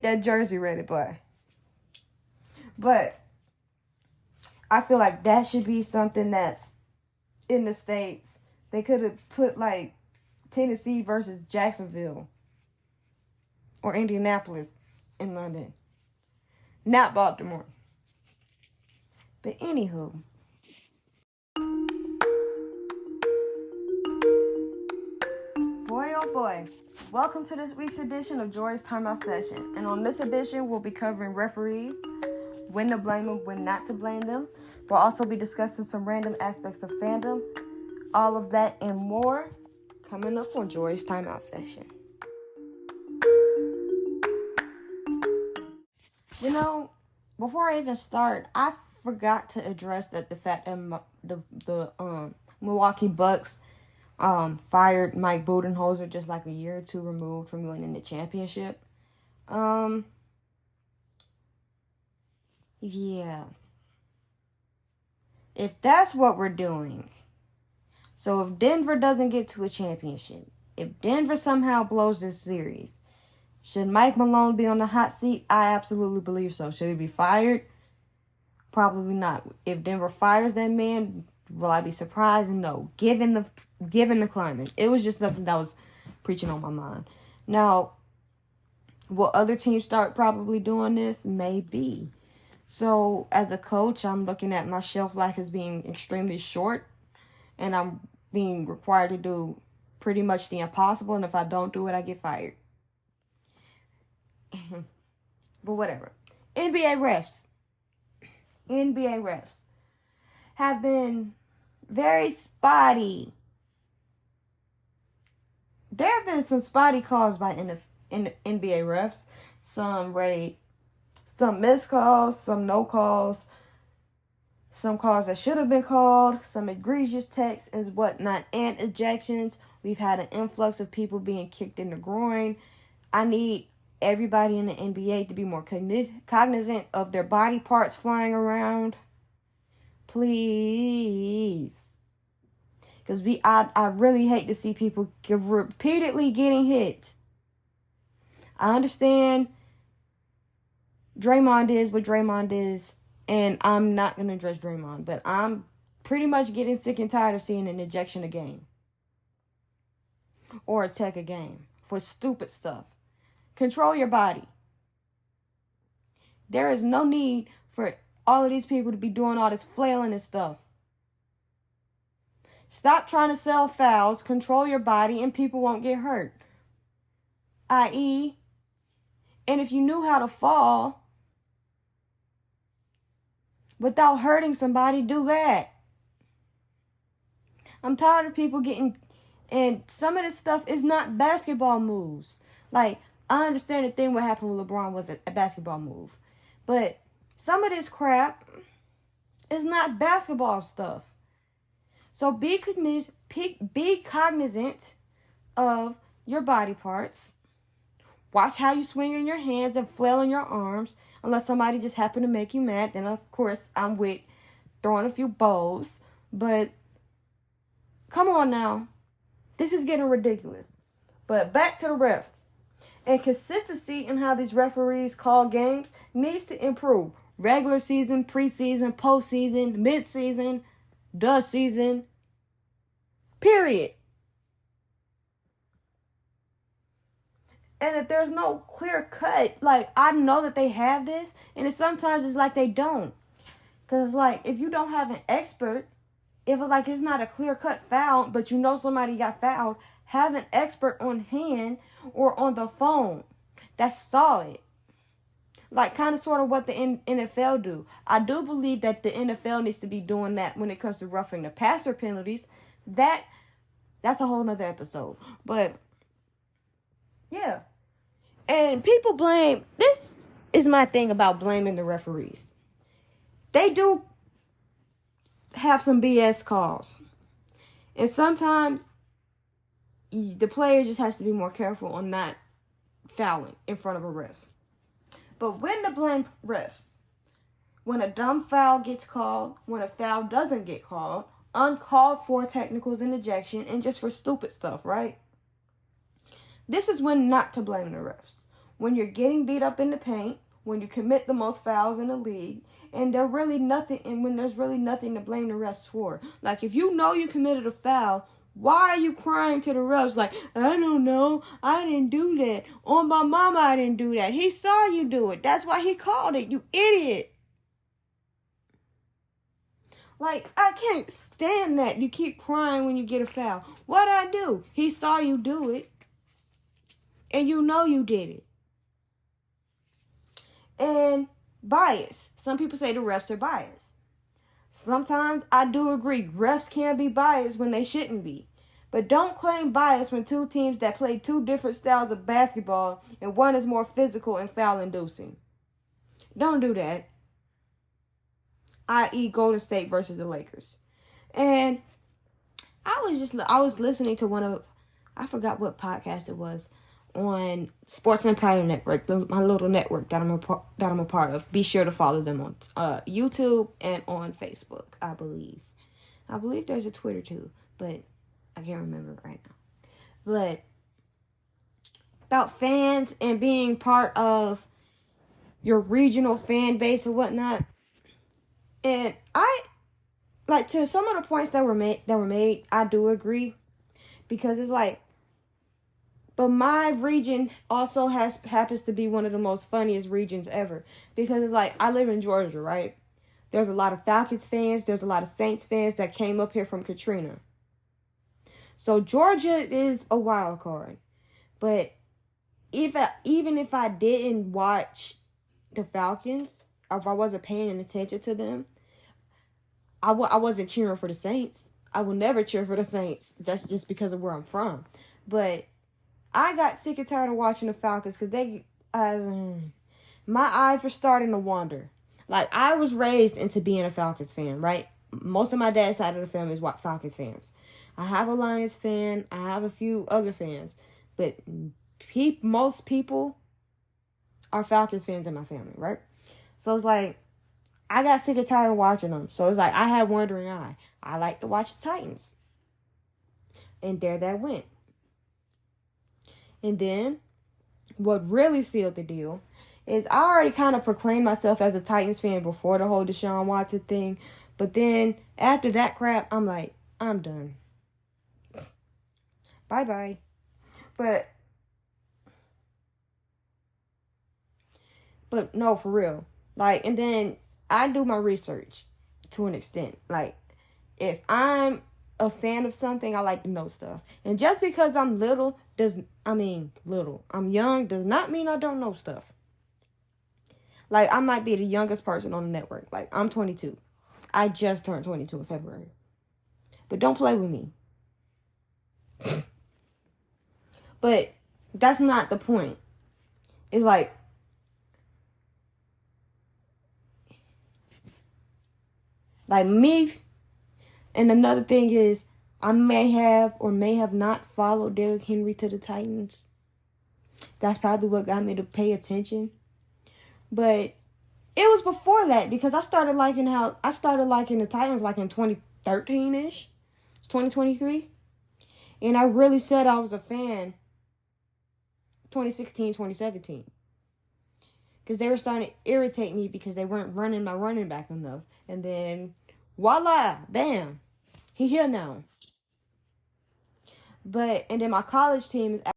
that jersey ready, boy. But I feel like that should be something that's in the States. They could have put like Tennessee versus Jacksonville or Indianapolis in London, not Baltimore. But anywho, boy oh boy, welcome to this week's edition of Jori's Timeout Session. And on this edition, we'll be covering referees, when to blame them, when not to blame them. We'll also be discussing some random aspects of fandom. All of that and more coming up on Jori's Timeout Session. You know, before I even start, I forgot to address that the fact that the Milwaukee Bucks fired Mike Budenholzer just like a year or two removed from winning the championship. Yeah. If that's what we're doing, so if Denver doesn't get to a championship, if Denver somehow blows this series, should Mike Malone be on the hot seat? I absolutely believe so. Should he be fired? Probably not. If Denver fires that man, will I be surprised? No. Given the climate. It was just something that was preaching on my mind. Now, will other teams start probably doing this? Maybe. So, as a coach, I'm looking at my shelf life as being extremely short. And I'm being required to do pretty much the impossible. And if I don't do it, I get fired. But whatever. NBA refs have been very spotty. There have been some spotty calls by NBA refs. Some missed calls, some no calls, some calls that should have been called, some egregious texts and whatnot, and ejections. We've had an influx of people being kicked in the groin. I need everybody in the NBA to be more cognizant of their body parts flying around. Please. Because I really hate to see people repeatedly getting hit. I understand Draymond is what Draymond is, and I'm not going to address Draymond, but I'm pretty much getting sick and tired of seeing an ejection a game. Or a tech a game for stupid stuff. Control your body. There is no need for all of these people to be doing all this flailing and stuff. Stop trying to sell fouls, control your body, and people won't get hurt. I.e., and if you knew how to fall without hurting somebody, do that. I'm tired of people getting, and some of this stuff is not basketball moves. Like, I understand the thing what happened with LeBron was a basketball move. But some of this crap is not basketball stuff. So be cognizant of your body parts. Watch how you swing in your hands and flail in your arms. Unless somebody just happened to make you mad. Then, of course, I'm with throwing a few bows. But come on now. This is getting ridiculous. But back to the refs. And consistency in how these referees call games needs to improve. Regular season, preseason, postseason, midseason, the season. Period. And if there's no clear cut, like, I know that they have this, and sometimes it's like they don't. Because, like, if you don't have an expert, if it's not a clear cut foul, but you know somebody got fouled, have an expert on hand or on the phone that saw it. Like, kind of sort of what the NFL do. I do believe that the NFL needs to be doing that when it comes to roughing the passer penalties. That's a whole nother episode. But, yeah. And people blame, this is my thing about blaming the referees. They do have some BS calls. And sometimes the player just has to be more careful on not fouling in front of a ref. But when to blame refs? When a dumb foul gets called, when a foul doesn't get called, uncalled for technicals and ejection, and just for stupid stuff, right? This is when not to blame the refs. when you're getting beat up in the paint, when you commit the most fouls in the league, and when there's really nothing to blame the refs for. Like, if you know you committed a foul, why are you crying to the refs like, I don't know, I didn't do that. On my mama, I didn't do that. He saw you do it. That's why he called it, you idiot. Like, I can't stand that. You keep crying when you get a foul. What'd I do? He saw you do it. And you know you did it. And bias. Some people say the refs are biased. Sometimes I do agree. Refs can be biased when they shouldn't be. But don't claim bias when two teams that play two different styles of basketball and one is more physical and foul-inducing. Don't do that. I.e. Golden State versus the Lakers. And I was listening to I forgot what podcast it was, on Sports Empire Network, my little network that I'm a part of. Be sure to follow them on YouTube and on Facebook, I believe. I believe there's a Twitter too, but I can't remember right now. But about fans and being part of your regional fan base or whatnot. And to some of the points that were made, I do agree. Because it's like, but my region also happens to be one of the most funniest regions ever. Because it's like, I live in Georgia, right? There's a lot of Falcons fans. There's a lot of Saints fans that came up here from Katrina. So Georgia is a wild card. But even if I didn't watch the Falcons, or if I wasn't paying attention to them, I wasn't cheering for the Saints. I will never cheer for the Saints. That's just because of where I'm from. But I got sick and tired of watching the Falcons because my eyes were starting to wander. Like, I was raised into being a Falcons fan, right? Most of my dad's side of the family is Falcons fans. I have a Lions fan. I have a few other fans. But most people are Falcons fans in my family, right? So it's like, I got sick and tired of watching them. So it's like, I had wandering eye. I like to watch the Titans. And there that went. And then, what really sealed the deal is I already kind of proclaimed myself as a Titans fan before the whole Deshaun Watson thing. But then, after that crap, I'm like, I'm done. Bye-bye. But no, for real. Like, and then I do my research to an extent. Like, if I'm a fan of something, I like to know stuff. And just because I'm I'm young, does not mean I don't know stuff. Like, I might be the youngest person on the network. Like, I'm 22. I just turned 22 in February. But don't play with me. But that's not the point. It's like, me. And another thing is, I may have or may have not followed Derrick Henry to the Titans. That's probably what got me to pay attention. But it was before that, because I started liking the Titans like in 2013-ish. It's 2023. And I really said I was a fan 2016, 2017. Because they were starting to irritate me because they weren't running my running back enough. And then, voila, bam, he here now. And then my college team is